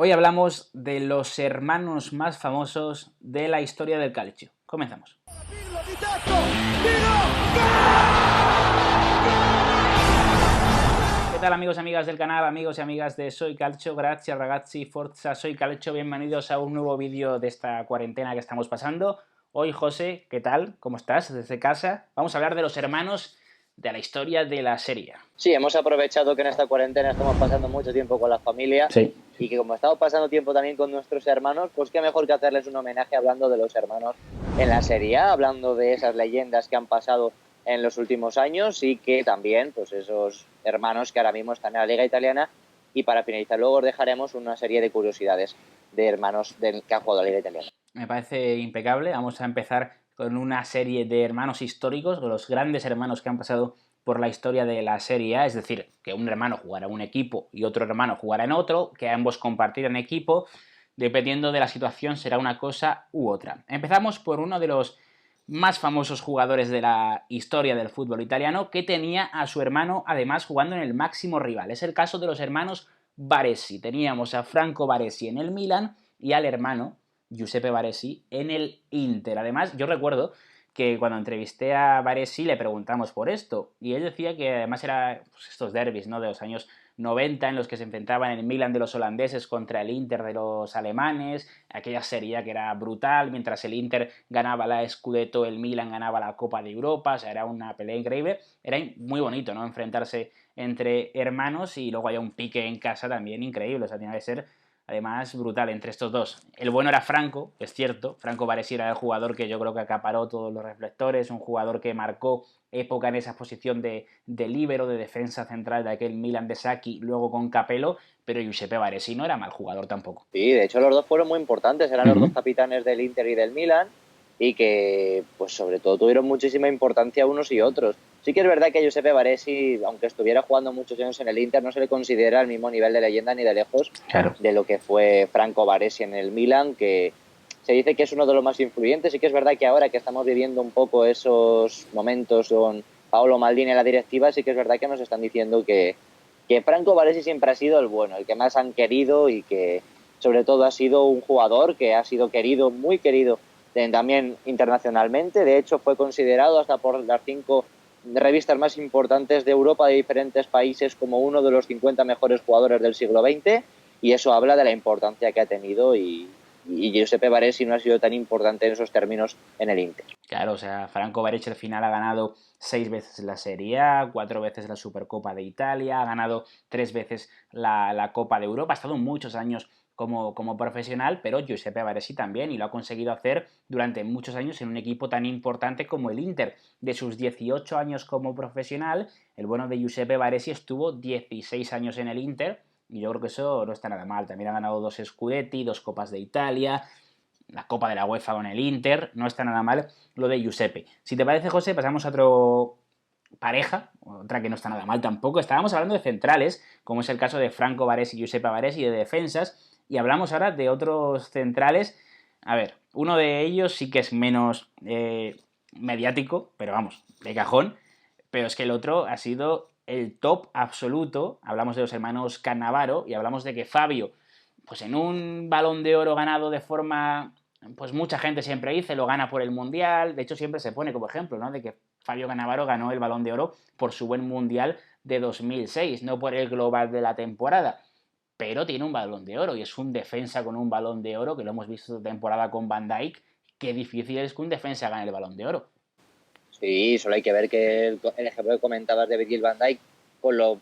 Hoy hablamos de los hermanos más famosos de la historia del calcio. Comenzamos. ¿Qué tal, amigos y amigas del canal, amigos y amigas de Soy Calcio? Grazie ragazzi, forza Soy Calcio, bienvenidos a un nuevo vídeo de esta cuarentena que estamos pasando. Hoy, José, ¿qué tal? ¿Cómo estás? Desde casa. Vamos a hablar de los hermanos de la historia de la Serie A. Sí, hemos aprovechado que en esta cuarentena estamos pasando mucho tiempo con la familia Sí. y que como estamos pasando tiempo también con nuestros hermanos, pues qué mejor que hacerles un homenaje hablando de los hermanos en la Serie A, hablando de esas leyendas que han pasado en los últimos años y que también, pues esos hermanos que ahora mismo están en la Liga Italiana. Y para finalizar, luego os dejaremos una serie de curiosidades de hermanos que han jugado a la Liga Italiana. Me parece impecable. Vamos a empezar con una serie de hermanos históricos, con los grandes hermanos que han pasado por la historia de la Serie A, es decir, que un hermano jugara en un equipo y otro hermano jugara en otro, que ambos compartieran equipo, dependiendo de la situación será una cosa u otra. Empezamos por uno de los más famosos jugadores de la historia del fútbol italiano, que tenía a su hermano además jugando en el máximo rival. Es el caso de los hermanos Baresi. Teníamos a Franco Baresi en el Milan y al hermano Giuseppe Baresi en el Inter. Además, yo recuerdo que cuando entrevisté a Baresi le preguntamos por esto y él decía que además era pues, estos derbis, ¿no?, de los años 90 en los que se enfrentaban el Milan de los holandeses contra el Inter de los alemanes, aquella serie que era brutal, mientras el Inter ganaba la Scudetto, el Milan ganaba la Copa de Europa, o sea, era una pelea increíble, era muy bonito, ¿no?, enfrentarse entre hermanos y luego había un pique en casa también increíble, o sea, tenía que ser además brutal entre estos dos. El bueno era Franco, es cierto, Franco Baresi era el jugador que yo creo que acaparó todos los reflectores, un jugador que marcó época en esa posición de líbero, de defensa central de aquel Milan de Sacchi, luego con Capello, pero Giuseppe Baresi no era mal jugador tampoco. Sí, de hecho los dos fueron muy importantes, eran los dos capitanes del Inter y del Milan y que pues sobre todo tuvieron muchísima importancia unos y otros. Sí que es verdad que Giuseppe Baresi, aunque estuviera jugando muchos años en el Inter, no se le considera el mismo nivel de leyenda ni de lejos Claro. de lo que fue Franco Baresi en el Milan, que se dice que es uno de los más influyentes. Sí que es verdad que ahora que estamos viviendo un poco esos momentos con Paolo Maldini en la directiva, sí que es verdad que nos están diciendo que Franco Baresi siempre ha sido el bueno, el que más han querido y que sobre todo ha sido un jugador que ha sido querido, muy querido también internacionalmente. De hecho, fue considerado hasta por las 5 revistas más importantes de Europa de diferentes países como uno de los 50 mejores jugadores del siglo XX, y eso habla de la importancia que ha tenido y Giuseppe Baresi no ha sido tan importante en esos términos en el Inter. Claro, o sea, Franco Baresi al final ha ganado 6 veces la Serie A, 4 veces la Supercopa de Italia, ha ganado 3 veces la Copa de Europa, ha estado muchos años como profesional, pero Giuseppe Baresi también, y lo ha conseguido hacer durante muchos años en un equipo tan importante como el Inter. De sus 18 años como profesional, el bueno de Giuseppe Baresi estuvo 16 años en el Inter, y yo creo que eso no está nada mal. También ha ganado 2 Scudetti, 2 Copas de Italia, la Copa de la UEFA con el Inter, no está nada mal lo de Giuseppe. Si te parece, José, pasamos a otro pareja, otra que no está nada mal tampoco. Estábamos hablando de centrales, como es el caso de Franco Baresi y Giuseppe Baresi, de defensas, y hablamos ahora de otros centrales. A ver, uno de ellos sí que es menos mediático, pero vamos, de cajón, pero es que el otro ha sido el top absoluto. Hablamos de los hermanos Cannavaro y hablamos de que Fabio, pues en un Balón de Oro ganado de forma, pues mucha gente siempre dice, lo gana por el Mundial, de hecho siempre se pone como ejemplo, ¿no?, de que Fabio Cannavaro ganó el Balón de Oro por su buen Mundial de 2006, no por el global de la temporada, pero tiene un Balón de Oro y es un defensa con un Balón de Oro, que lo hemos visto esta temporada con Van Dijk, qué difícil es que un defensa gane el Balón de Oro. Sí, solo hay que ver que el ejemplo que comentabas de Virgil van Dijk, con lo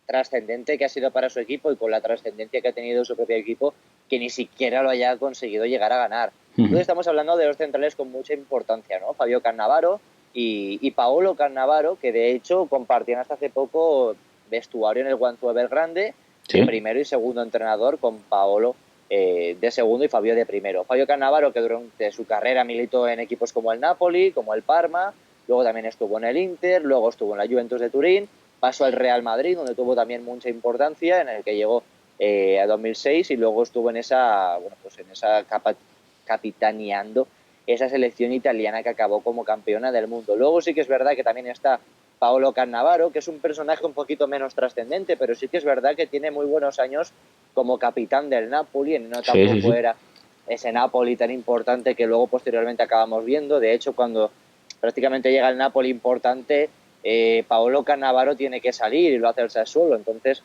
trascendente que ha sido para su equipo y con la trascendencia que ha tenido su propio equipo, que ni siquiera lo haya conseguido llegar a ganar. Entonces estamos hablando de dos centrales con mucha importancia, ¿no? Fabio Cannavaro y Paolo Cannavaro, que de hecho compartían hasta hace poco vestuario en el Guangzhou Evergrande, de ¿Sí? primero y segundo entrenador, con Paolo de segundo y Fabio de primero. Fabio Cannavaro, que durante su carrera militó en equipos como el Napoli, como el Parma, luego también estuvo en el Inter, luego estuvo en la Juventus de Turín, pasó al Real Madrid, donde tuvo también mucha importancia, en el que llegó a 2006, y luego estuvo en esa, bueno, pues en esa capitaneando esa selección italiana que acabó como campeona del mundo. Luego sí que es verdad que también está Paolo Cannavaro, que es un personaje un poquito menos trascendente, pero sí que es verdad que tiene muy buenos años como capitán del Napoli, no Sí, sí, tampoco sí. era ese Napoli tan importante que luego posteriormente acabamos viendo. De hecho, cuando prácticamente llega el Napoli importante, Paolo Cannavaro tiene que salir y lo hace el Sassuolo. Entonces,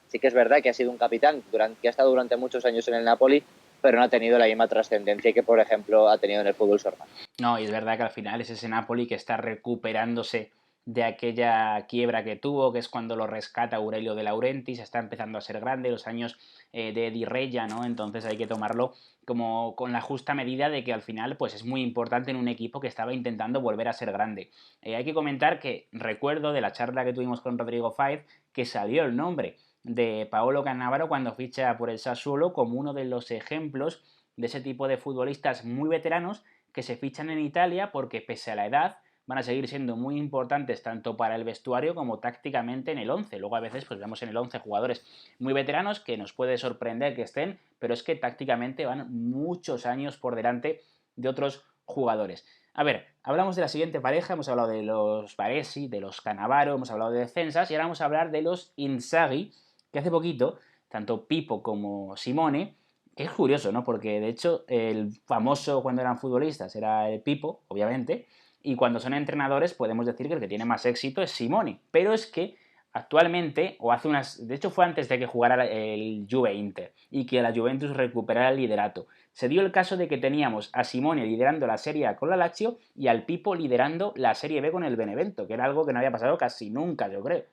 sí que es verdad que ha sido un capitán que ha estado durante muchos años en el Napoli, pero no ha tenido la misma trascendencia que, por ejemplo, ha tenido en el fútbol su hermano. No, y es verdad que al final es ese Napoli que está recuperándose de aquella quiebra que tuvo, que es cuando lo rescata Aurelio De Laurentiis, está empezando a ser grande, los años de Eddie Reja, ¿no? Entonces hay que tomarlo como con la justa medida de que al final pues es muy importante en un equipo que estaba intentando volver a ser grande. Hay que comentar que recuerdo de la charla que tuvimos con Rodrigo Fáez que salió el nombre de Paolo Cannavaro cuando ficha por el Sassuolo como uno de los ejemplos de ese tipo de futbolistas muy veteranos que se fichan en Italia porque pese a la edad van a seguir siendo muy importantes tanto para el vestuario como tácticamente en el 11. Luego a veces pues vemos en el 11 jugadores muy veteranos que nos puede sorprender que estén, pero es que tácticamente van muchos años por delante de otros jugadores. A ver, hablamos de la siguiente pareja, hemos hablado de los Baresi, de los Cannavaro, hemos hablado de defensas y ahora vamos a hablar de los Inzaghi, que hace poquito, tanto Pipo como Simone, que es curioso, ¿no? Porque de hecho el famoso cuando eran futbolistas era el Pipo, obviamente, y cuando son entrenadores podemos decir que el que tiene más éxito es Simone. Pero es que actualmente, o hace unas... De hecho fue antes de que jugara el Juve Inter y que la Juventus recuperara el liderato. Se dio el caso de que teníamos a Simone liderando la Serie A con la Lazio y al Pipo liderando la Serie B con el Benevento, que era algo que no había pasado casi nunca, yo creo.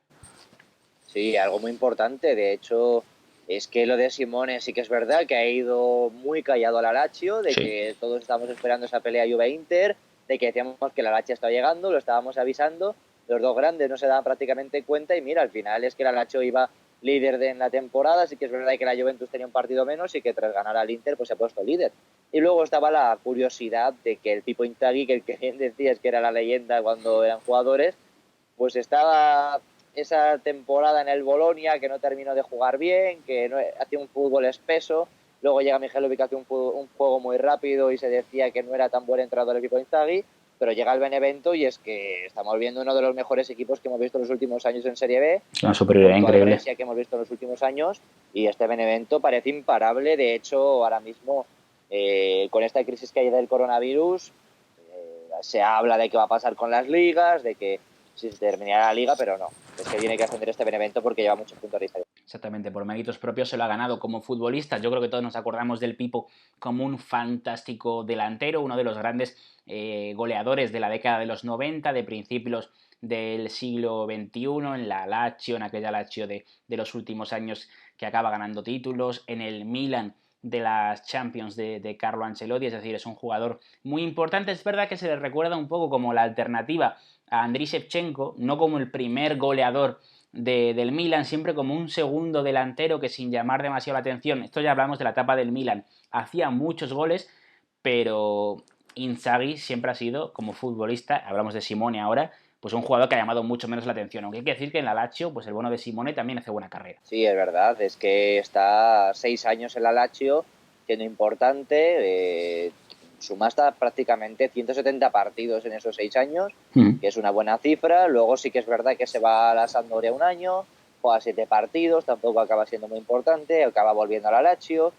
Sí, algo muy importante. De hecho, es que lo de Simone sí que es verdad que ha ido muy callado a la Lazio, de Sí. que todos estábamos esperando esa pelea Juve-Inter, de que decíamos que la Lazio estaba llegando, lo estábamos avisando, los dos grandes no se daban prácticamente cuenta y mira, al final es que la Lazio iba líder en la temporada, sí que es verdad que la Juventus tenía un partido menos y que tras ganar al Inter pues se ha puesto líder. Y luego estaba la curiosidad de que el Pipo Inzaghi, que el que bien decías que era la leyenda cuando eran jugadores, pues estaba esa temporada en el Bolonia que no terminó de jugar bien, que no, hacía un fútbol espeso. Luego llega Mihajlovic que hace un juego muy rápido y se decía que no era tan buen entrenador el equipo de Inzaghi, pero llega el Benevento y es que estamos viendo uno de los mejores equipos que hemos visto en los últimos años en Serie B, Una superioridad junto al increíble. Brescia que hemos visto en los últimos años, y este Benevento parece imparable. De hecho, ahora mismo, con esta crisis que hay del coronavirus, se habla de qué va a pasar con las ligas, de que si se terminará la liga, pero no. Es que tiene que ascender este Benevento porque lleva muchos puntos de vista. Exactamente, por méritos propios se lo ha ganado como futbolista. Yo creo que todos nos acordamos del Pipo como un fantástico delantero, uno de los grandes goleadores de la década de los 90, de principios del siglo XXI, en la Lazio, en aquella Lazio de los últimos años que acaba ganando títulos, en el Milan de las Champions de Carlo Ancelotti, es decir, es un jugador muy importante. Es verdad que se le recuerda un poco como la alternativa a Andriy Shevchenko, no como el primer goleador del Milan, siempre como un segundo delantero que sin llamar demasiado la atención, esto ya hablamos de la etapa del Milan, hacía muchos goles, pero Inzaghi siempre ha sido, como futbolista, hablamos de Simone ahora, pues un jugador que ha llamado mucho menos la atención, aunque hay que decir que en la Lazio, pues el bueno de Simone también hace buena carrera. Sí, es verdad, es que está 6 años en la Lazio, siendo importante, sumasta prácticamente 170 partidos en esos 6 años, Mm. que es una buena cifra. Luego sí que es verdad que se va a la Sampdoria un año, juega 7 partidos, tampoco acaba siendo muy importante, acaba volviendo a la Lazio.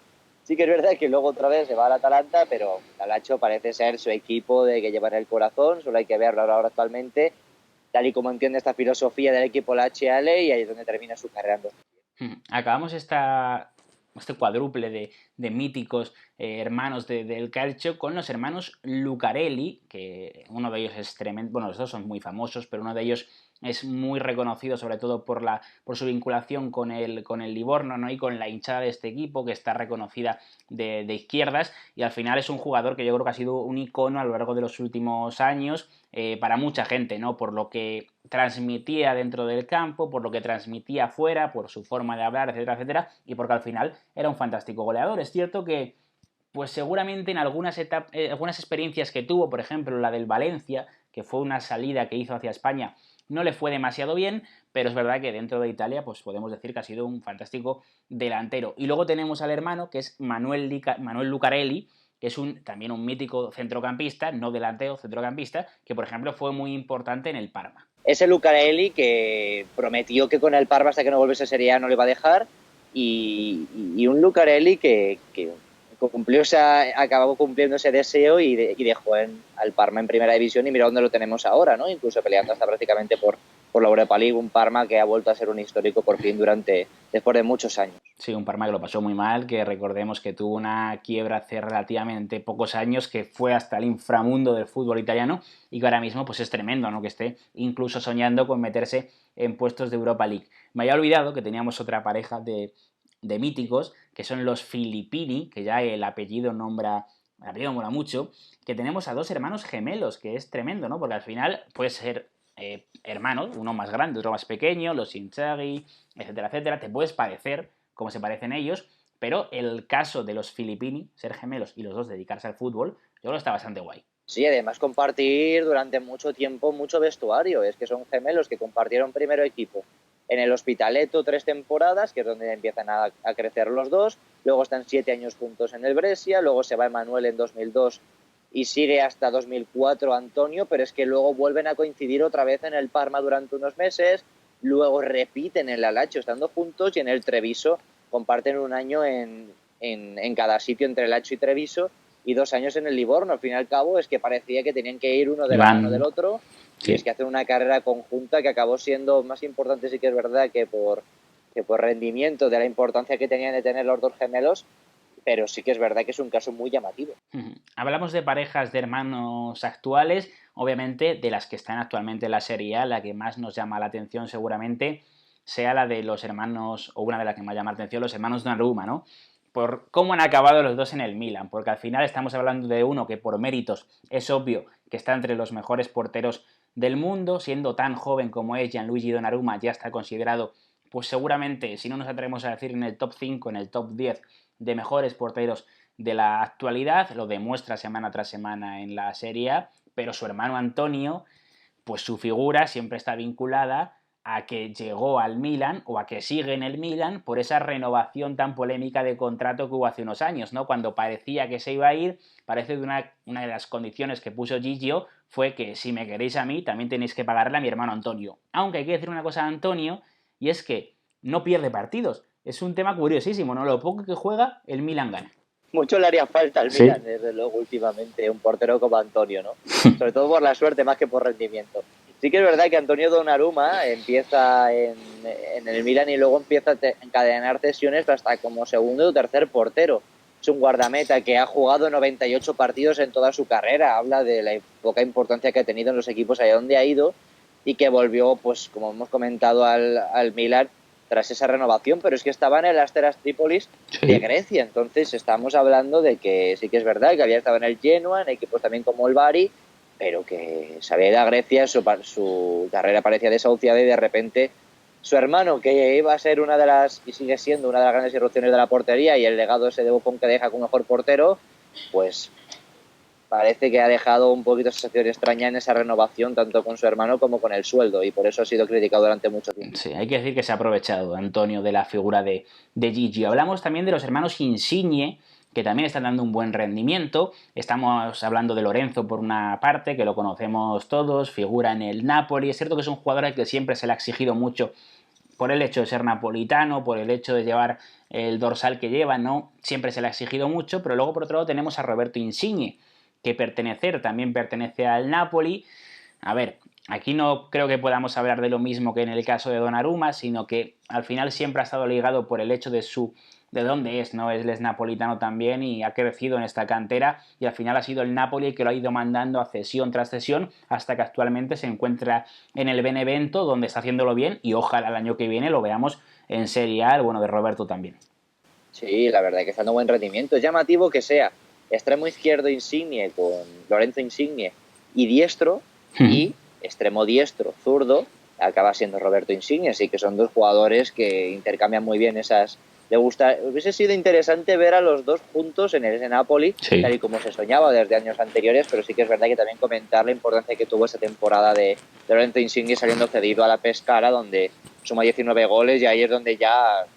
Sí que es verdad que luego otra vez se va al Atalanta, pero la Lazio parece ser su equipo de que lleva en el corazón, solo hay que verlo ahora actualmente, tal y como entiende esta filosofía del equipo la HL, y ahí es donde termina su carrera. Acabamos este cuádruple de míticos hermanos del calcio con los hermanos Lucarelli, que uno de ellos es tremendo, bueno, los dos son muy famosos, pero uno de ellos es muy reconocido sobre todo por su vinculación con el Livorno, ¿no? Y con la hinchada de este equipo, que está reconocida de izquierdas, y al final es un jugador que yo creo que ha sido un icono a lo largo de los últimos años para mucha gente, ¿no? Por lo que transmitía dentro del campo, por lo que transmitía afuera, por su forma de hablar, etcétera, etcétera, y porque al final era un fantástico goleador. Es cierto que pues seguramente en algunas experiencias que tuvo, por ejemplo la del Valencia, que fue una salida que hizo hacia España, no le fue demasiado bien, pero es verdad que dentro de Italia pues podemos decir que ha sido un fantástico delantero. Y luego tenemos al hermano, que es Manuel Lucarelli, que es también un mítico centrocampista, no delantero, centrocampista, que por ejemplo fue muy importante en el Parma. ese Lucarelli que prometió que con el Parma hasta que no volviese a Serie A no le iba a dejar, y un Lucarelli que cumplió acabó cumpliendo ese deseo y dejó al Parma en primera división, y mira dónde lo tenemos ahora, ¿no? Incluso peleando hasta prácticamente por la Europa League, un Parma que ha vuelto a ser un histórico por fin después de muchos años. Sí, un Parma que lo pasó muy mal, que recordemos que tuvo una quiebra hace relativamente pocos años, que fue hasta el inframundo del fútbol italiano y que ahora mismo pues es tremendo, ¿no? Que esté incluso soñando con meterse en puestos de Europa League. Me había olvidado que teníamos otra pareja de míticos, que son los Filippini, que ya el apellido mola mucho, que tenemos a dos hermanos gemelos, que es tremendo, ¿no? Porque al final puede ser hermanos, uno más grande, otro más pequeño, los Inzaghi, etcétera, etcétera, te puedes parecer como se parecen ellos, pero el caso de los Filippini, ser gemelos y los dos dedicarse al fútbol, yo creo que está bastante guay. Sí, además compartir durante mucho tiempo mucho vestuario. Es que son gemelos que compartieron primero equipo en el Hospitaletto 3 temporadas, que es donde empiezan a crecer los dos. Luego están 7 años juntos en el Brescia. Luego se va Emanuel en 2002 y sigue hasta 2004 Antonio, pero es que luego vuelven a coincidir otra vez en el Parma durante unos meses. Luego repiten en el Lazio estando juntos, y en el Treviso comparten un año en cada sitio entre el Lazio y Treviso, y 2 años en el Livorno. Al fin y al cabo es que parecía que tenían que ir uno de la mano del otro, sí. Y es que hacen una carrera conjunta que acabó siendo más importante, sí que es verdad, que por rendimiento, de la importancia que tenían de tener los dos gemelos, pero sí que es verdad que es un caso muy llamativo. Hablamos de parejas de hermanos actuales, obviamente de las que están actualmente en la Serie A, la que más nos llama la atención seguramente sea la de los hermanos, o una de las que más llama la atención, los hermanos Donnarumma, ¿no? Por cómo han acabado los dos en el Milan, porque al final estamos hablando de uno que por méritos es obvio que está entre los mejores porteros del mundo, siendo tan joven como es Gianluigi Donnarumma, ya está considerado, pues seguramente, si no nos atrevemos a decir en el top 5, en el top 10 de mejores porteros de la actualidad, lo demuestra semana tras semana en la Serie A, pero su hermano Antonio, pues su figura siempre está vinculada a que llegó al Milan o a que sigue en el Milan por esa renovación tan polémica de contrato que hubo hace unos años, ¿no? Cuando parecía que se iba a ir, parece que una de las condiciones que puso Gigio fue que si me queréis a mí, también tenéis que pagarle a mi hermano Antonio. Aunque hay que decir una cosa de Antonio, y es que no pierde partidos. Es un tema curiosísimo, ¿no? Lo poco que juega, el Milan gana. Mucho le haría falta al Milan, desde luego, últimamente, un portero como Antonio, ¿no? Sobre todo por la suerte más que por rendimiento. Sí que es verdad que Antonio Donnarumma empieza en el Milan y luego empieza a encadenar cesiones hasta como segundo o tercer portero. Es un guardameta que ha jugado 98 partidos en toda su carrera. Habla de la poca importancia que ha tenido en los equipos allá donde ha ido, y que volvió, pues como hemos comentado, al Milan tras esa renovación, pero es que estaba en el Asteras Trípolis de Grecia. Entonces estamos hablando de que sí que es verdad que había estado en el Genoa, en equipos también como el Bari, pero que se había ido a Grecia, su carrera parecía desahuciada, y de repente su hermano, que iba a ser una de las, y sigue siendo una de las grandes irrupciones de la portería, y el legado ese de Buffon que deja como mejor portero, pues parece que ha dejado un poquito de sensación extraña en esa renovación, tanto con su hermano como con el sueldo, y por eso ha sido criticado durante mucho tiempo. Sí, hay que decir que se ha aprovechado Antonio de la figura de Gigi. Hablamos también de los hermanos Insigne, que también están dando un buen rendimiento. Estamos hablando de Lorenzo por una parte, que lo conocemos todos, figura en el Napoli. Es cierto que es un jugador al que siempre se le ha exigido mucho por el hecho de ser napolitano, por el hecho de llevar el dorsal que lleva, ¿no? Siempre se le ha exigido mucho, pero luego por otro lado tenemos a Roberto Insigne, que también pertenece al Napoli. A ver, aquí no creo que podamos hablar de lo mismo que en el caso de Donnarumma, sino que al final siempre ha estado ligado por el hecho de dónde es, ¿no? Él es napolitano también y ha crecido en esta cantera, y al final ha sido el Napoli el que lo ha ido mandando a cesión tras cesión hasta que actualmente se encuentra en el Benevento, donde está haciéndolo bien, y ojalá el año que viene lo veamos en Serie A, el bueno de Roberto también. Sí, la verdad que está dando buen rendimiento. Es llamativo que sea extremo izquierdo Insigne con Lorenzo Insigne y diestro, y extremo diestro zurdo acaba siendo Roberto Insigne. Así que son dos jugadores que intercambian muy bien esas. Hubiese sido interesante ver a los dos juntos en el Napoli, tal y como se soñaba desde años anteriores, pero sí que es verdad que también comentar la importancia que tuvo esa temporada de Lorenzo Insigne saliendo cedido a la Pescara, donde suma 19 goles, y ahí es donde ya,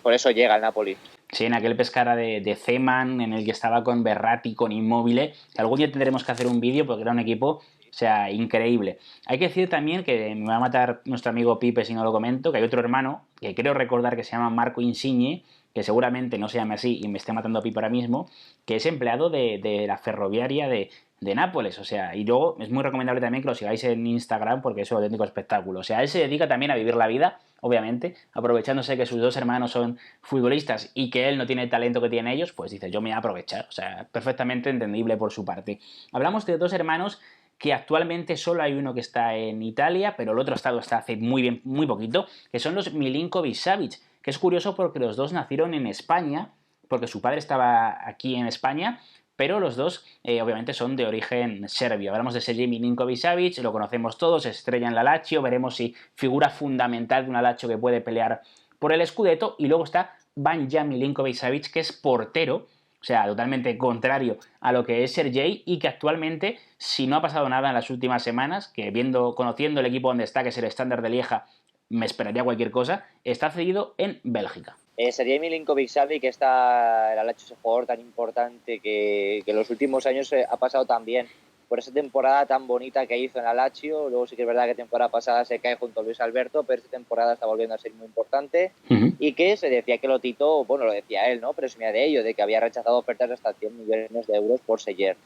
por eso llega al Napoli. Sí, en aquel Pescara de Zeman, en el que estaba con Verratti, con Immobile, que algún día tendremos que hacer un vídeo porque era un equipo sea, increíble. Hay que decir también que me va a matar nuestro amigo Pipe si no lo comento, que hay otro hermano, que creo recordar que se llama Marco Insigne, que seguramente no se llame así y me esté matando a Pipe ahora mismo, que es empleado de la ferroviaria de Nápoles, o sea, y luego es muy recomendable también que lo sigáis en Instagram porque es un auténtico espectáculo. O sea, él se dedica también a vivir la vida, obviamente, aprovechándose que sus dos hermanos son futbolistas y que él no tiene el talento que tienen ellos, pues dice, yo me voy a aprovechar, o sea, perfectamente entendible por su parte. Hablamos de dos hermanos que actualmente solo hay uno que está en Italia, pero el otro estado está hace muy poquito, que son los Milinkovic-Savic, que es curioso porque los dos nacieron en España, porque su padre estaba aquí en España, pero los dos obviamente son de origen serbio. Hablamos de Sergej Milinkovic-Savic, lo conocemos todos, estrella en la Lazio, veremos si figura fundamental de una Lazio que puede pelear por el Scudetto, y luego está Vanja Milinkovic-Savic, que es portero, o sea, totalmente contrario a lo que es Sergej, y que actualmente, si no ha pasado nada en las últimas semanas, que conociendo el equipo donde está, que es el Standard de Lieja, me esperaría cualquier cosa, está cedido en Bélgica. Sería Milinkovic-Savic, que está el Alacho, ese jugador tan importante que en los últimos años ha pasado también por esa temporada tan bonita que hizo en la Lazio. Luego sí que es verdad que temporada pasada se cae junto a Luis Alberto, pero esta temporada está volviendo a ser muy importante. Y que se decía que Lotito, bueno, lo decía él, ¿no? Presumía de ello, de que había rechazado ofertas de hasta 100 millones de euros por Sergej.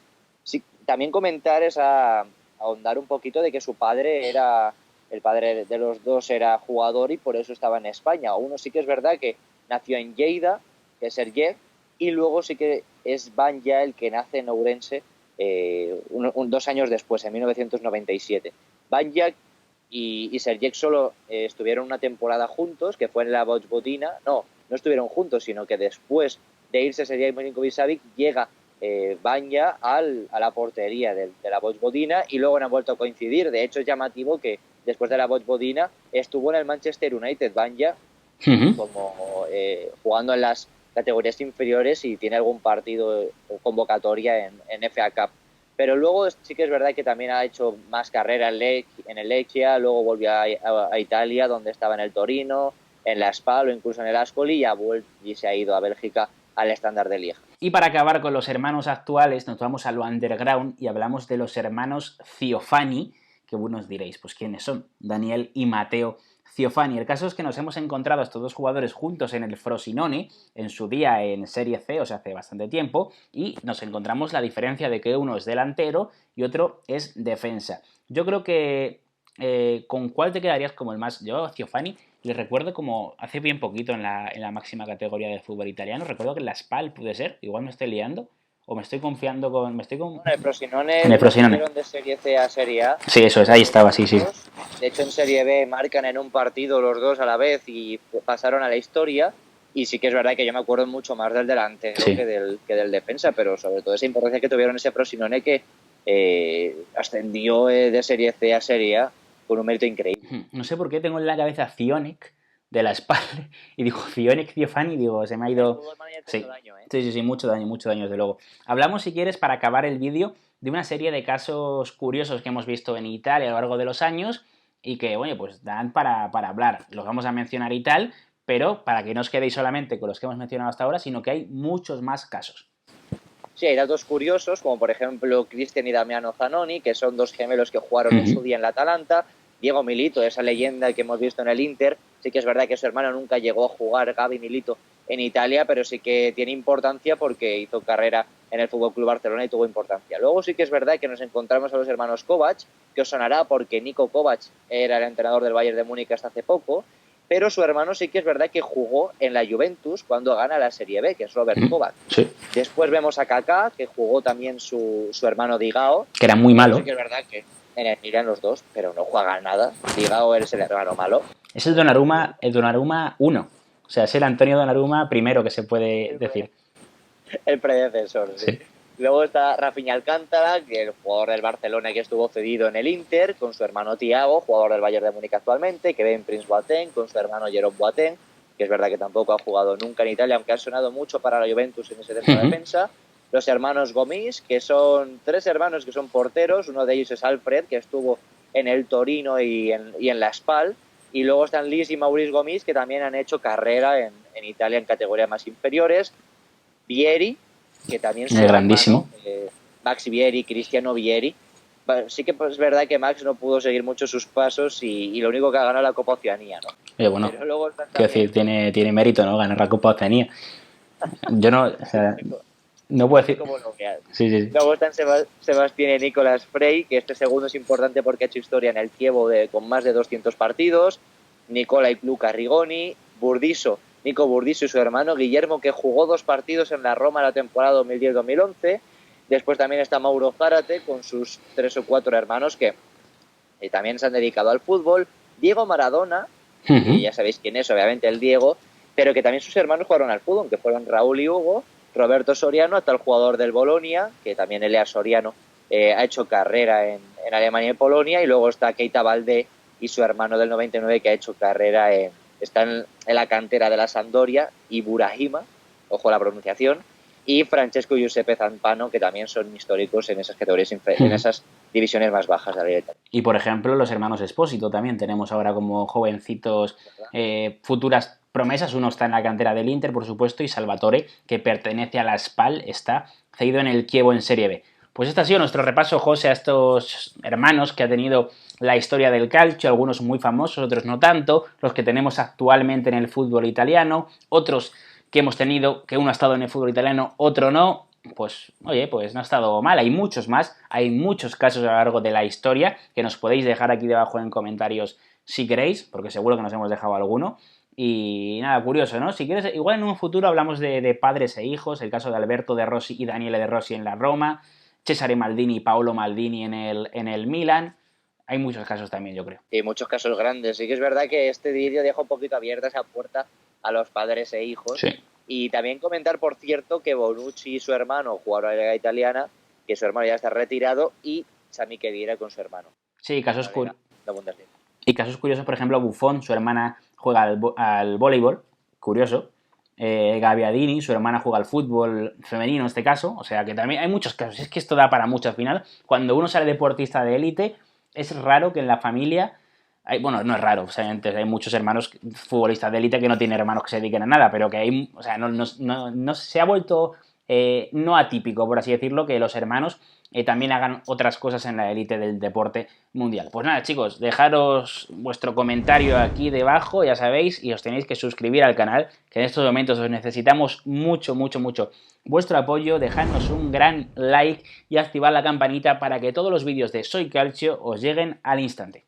Sí, también comentar es ahondar un poquito de que su padre era, el padre de los dos era jugador y por eso estaba en España. Uno sí que es verdad que nació en Lleida, que es Sergej, y luego sí que es Vanja el que nace en Ourense 2 años después, en 1997. Vanja y Sergej solo estuvieron una temporada juntos, que fue en la Vojvodina. No estuvieron juntos, sino que después de irse Sergej Milinkovic-Savic llega Vanja a la portería de la Vojvodina y luego no han vuelto a coincidir. De hecho, es llamativo que después de la Vojvodina estuvo en el Manchester United Vanja, como jugando en las categorías inferiores y tiene algún partido o convocatoria en FA Cup. Pero luego sí que es verdad que también ha hecho más carrera en el Lechia, luego volvió a Italia, donde estaba en el Torino, en la Spal o incluso en el Ascoli, y se ha ido a Bélgica al Standard de Lieja. Y para acabar con los hermanos actuales, nos vamos a lo underground y hablamos de los hermanos Ciofani, que unos diréis, pues ¿quiénes son? Daniel y Mateo Ciofani. El caso es que nos hemos encontrado a estos dos jugadores juntos en el Frosinone, en su día en Serie C, o sea, hace bastante tiempo, y nos encontramos la diferencia de que uno es delantero y otro es defensa. Yo creo que ¿con cuál te quedarías como el más? Yo, Ciofani, le recuerdo como hace bien poquito en la máxima categoría del fútbol italiano, recuerdo que en la SPAL puede ser, igual me estoy liando, o me estoy confiando con... Bueno, el Frosinone en el Frosinone subieron de Serie C a Serie A. Sí, eso es, ahí estaba, sí. De hecho, en Serie B marcan en un partido los dos a la vez y pasaron a la historia. Y sí que es verdad que yo me acuerdo mucho más del delantero que del defensa, pero sobre todo esa importancia que tuvieron ese Frosinone que ascendió de Serie C a Serie A con un mérito increíble. No sé por qué tengo en la cabeza Zionek de la espalda y digo Zionek, Ciofani, digo, se me ha ido... Sí. Daño, ¿eh? Sí, mucho daño, desde luego. Hablamos, si quieres, para acabar el vídeo, de una serie de casos curiosos que hemos visto en Italia a lo largo de los años y que, bueno, pues dan para hablar. Los vamos a mencionar y tal, pero para que no os quedéis solamente con los que hemos mencionado hasta ahora, sino que hay muchos más casos. Sí, hay datos curiosos, como por ejemplo Cristian y Damiano Zanoni, que son dos gemelos que jugaron en su día en la Atalanta. Diego Milito, esa leyenda que hemos visto en el Inter. Sí que es verdad que su hermano nunca llegó a jugar, Gaby Milito, en Italia, pero sí que tiene importancia porque hizo carrera en el FC Barcelona y tuvo importancia. Luego sí que es verdad que nos encontramos a los hermanos Kovac, que os sonará porque Niko Kovac era el entrenador del Bayern de Múnich hasta hace poco, pero su hermano sí que es verdad que jugó en la Juventus cuando gana la Serie B, que es Robert Kovac. Sí. Después vemos a Kaká, que jugó también su hermano Digao. Que era muy malo. Sí que es verdad que en el Milan los dos, pero no juegan nada. Digao es el hermano malo. Es el Donnarumma 1. O sea, es el Antonio Donnarumma primero, que se puede decir. El predecesor, sí. Luego está Rafinha Alcántara, que es el jugador del Barcelona que estuvo cedido en el Inter, con su hermano Thiago, jugador del Bayern de Múnich actualmente, Kevin Prince Boateng, con su hermano Jerome Boateng, que es verdad que tampoco ha jugado nunca en Italia, aunque ha sonado mucho para la Juventus en ese tema de defensa. Los hermanos Gomis, que son 3 hermanos que son porteros, uno de ellos es Alfred, que estuvo en el Torino y en la Spal, y luego están Liz y Maurice Gomis, que también han hecho carrera en Italia en categorías más inferiores. Vieri, que también es grandísimo. Maxi Vieri, Cristiano Vieri. sí que es verdad que Max no pudo seguir mucho sus pasos y lo único que ha ganado es la Copa Oceanía, ¿no? Bueno, Pero luego están quiero también... decir, tiene mérito, ¿no? Ganar la Copa Oceanía. Yo no, o sea, no puedo No sé decir... cómo no. Sí, sí, sí. Luego están Sebastián y Nicolás Frey, que este segundo es importante porque ha hecho historia en el Chievo con más de 200 partidos. Nicola y Luca Rigoni, Nico Burdiso y su hermano Guillermo, que jugó 2 partidos en la Roma la temporada 2010-2011. Después también está Mauro Zárate con sus 3 o 4 hermanos que también se han dedicado al fútbol. Diego Maradona, que ya sabéis quién es, obviamente el Diego, pero que también sus hermanos jugaron al fútbol, que fueron Raúl y Hugo. Roberto Soriano, hasta el jugador del Bolonia, que también Elias Soriano ha hecho carrera en Alemania y Polonia, y luego está Keita Baldé y su hermano del 99 que ha hecho carrera está en la cantera de la Sampdoria, y Burahima, ojo la pronunciación, y Francesco Giuseppe Zampano, que también son históricos en esas categorías, en esas divisiones más bajas de la Liga. Y por ejemplo, los hermanos Espósito también tenemos ahora como jovencitos, futuras promesas. Uno está en la cantera del Inter, por supuesto, y Salvatore, que pertenece a la SPAL, está cedido en el Chievo en Serie B. Pues este ha sido nuestro repaso, José, a estos hermanos que ha tenido la historia del calcio, algunos muy famosos, otros no tanto, los que tenemos actualmente en el fútbol italiano, otros que hemos tenido, que uno ha estado en el fútbol italiano, otro no. Pues, oye, pues no ha estado mal, hay muchos más, hay muchos casos a lo largo de la historia que nos podéis dejar aquí debajo en comentarios si queréis, porque seguro que nos hemos dejado alguno. Y nada, curioso, ¿no? Si quieres, igual en un futuro hablamos de padres e hijos, el caso de Alberto De Rossi y Daniele De Rossi en la Roma, Cesare Maldini y Paolo Maldini en el Milan. Hay muchos casos también, yo creo. Y muchos casos grandes. Sí que es verdad que este vídeo deja un poquito abierta esa puerta a los padres e hijos. Sí. Y también comentar, por cierto, que Bonucci y su hermano jugaron a la Liga Italiana, que su hermano ya está retirado, y Sami Khedira con su hermano. Sí, casos curiosos. Bundesliga. Y casos curiosos, por ejemplo, Buffon, su hermana juega al voleibol, curioso. Gaviadini, su hermana juega al fútbol femenino en este caso, o sea que también hay muchos casos, es que esto da para mucho al final. Cuando uno sale deportista de élite, es raro que en la familia, bueno, no es raro, obviamente hay muchos hermanos futbolistas de élite que no tienen hermanos que se dediquen a nada, pero que hay, o sea, no se ha vuelto no atípico, por así decirlo, que los hermanos también hagan otras cosas en la élite del deporte mundial. Pues nada, chicos, dejaros vuestro comentario aquí debajo, ya sabéis, y os tenéis que suscribir al canal, que en estos momentos os necesitamos mucho, mucho, mucho vuestro apoyo. Dejadnos un gran like y activad la campanita para que todos los vídeos de Soy Calcio os lleguen al instante.